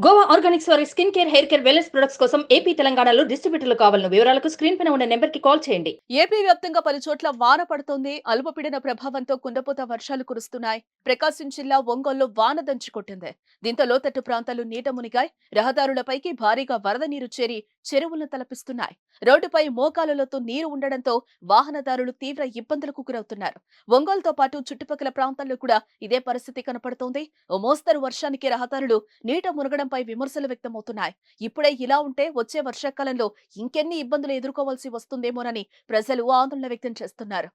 Goa Organics వారి skin care, hair care, wellness products కోసం AP, తెలంగాణలో డిస్ట్రిబ్యూటర్లు కావాలను వివరాలకు స్క్రీన్ పైన ఉన్న నెంబర్ కి కాల్ చేయండి. ఏపీ వ్యాప్తంగా పలు చోట్ల వాన పడుతోంది. అల్పపీడన ప్రభావంతో కుండపోత వర్షాలు కురుస్తున్నాయి. ప్రకాశం జిల్లా ఒంగోలులో వాన దంచుకొట్టింది. దీంతో లోతట్టు ప్రాంతాలు నీట మునిగాయి. రహదారులపైకి భారీగా వరద నీరు చేరి చెరువులను తలపిస్తున్నాయి. రోడ్డుపై మోకాలులతో నీరు ఉండడంతో వాహనదారులు తీవ్ర ఇబ్బందులకు గురవుతున్నారు. ఒంగోలుతో పాటు చుట్టుపక్కల ప్రాంతాల్లో కూడా ఇదే పరిస్థితి కనపడుతోంది. ఓ మోస్తరు వర్షానికి రహదారులు నీట మునగడంపై విమర్శలు వ్యక్తమవుతున్నాయి. ఇప్పుడే ఇలా ఉంటే వచ్చే వర్షాకాలంలో ఇంకెన్ని ఇబ్బందులు ఎదుర్కోవాల్సి వస్తుందేమోనని ప్రజలు ఆందోళన వ్యక్తం చేస్తున్నారు.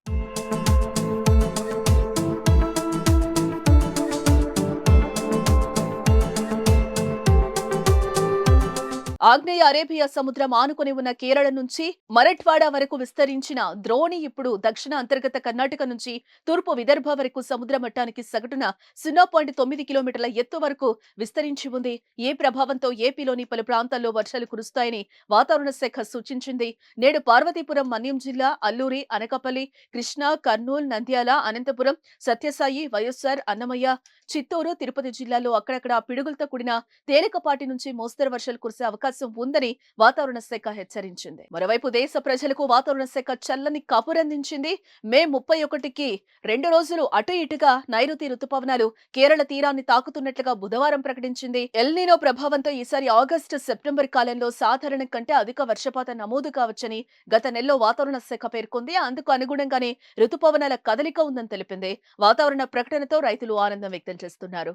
ఆగ్నేయ అరేబియా సముద్రం ఆనుకుని ఉన్న కేరళ నుంచి మరఠ్వాడా వరకు విస్తరించిన ద్రోణి ఇప్పుడు దక్షిణ అంతర్గత కర్ణాటక నుంచి తూర్పు విదర్భ వరకు సముద్ర మట్టానికి సగటున 0.9 కిలోమీటర్ల ఎత్తు వరకు విస్తరించి ఉంది. ఈ ప్రభావంతో ఏపీలోని పలు ప్రాంతాల్లో వర్షాలు కురుస్తాయని వాతావరణ శాఖ సూచించింది. నేడు పార్వతీపురం, మన్యం జిల్లా, అల్లూరి, అనకాపల్లి, కృష్ణా, కర్నూలు, నంద్యాల, అనంతపురం, సత్యసాయి, వైఎస్ఆర్, అన్నమయ్య, చిత్తూరు, తిరుపతి జిల్లాల్లో అక్కడక్కడ పిడుగులతో కూడిన తేలికపాటి నుంచి మోస్తరు వర్షాలు కురిసే అవకాశం ఉందని వాతావరణ శాఖ హెచ్చరించింది. మరోవైపు దేశ ప్రజలకు వాతావరణ శాఖ చల్లని కబురందించింది. మే 31కి 2 రోజులు అటు ఇటుగా నైరుతి రుతుపవనాలు కేరళ తీరాన్ని తాకుతున్నట్లుగా బుధవారం ప్రకటించింది. ఎల్నినో ప్రభావంతో ఈసారి ఆగస్టు, సెప్టెంబర్ కాలంలో సాధారణం కంటే అధిక వర్షపాతం నమోదు కావచ్చని గత నెలలో వాతావరణ శాఖ పేర్కొంది. అందుకు అనుగుణంగానే రుతుపవనాల కదలిక ఉందని తెలిపింది. వాతావరణ ప్రకటనతో రైతులు ఆనందం వ్యక్తం చేస్తున్నారు.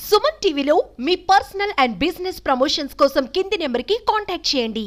సుమన్ టీవీలో మీ పర్సనల్ అండ్ బిజినెస్ ప్రమోషన్స్ కోసం కింది నెంబర్కి కాంటాక్ట్ చేయండి.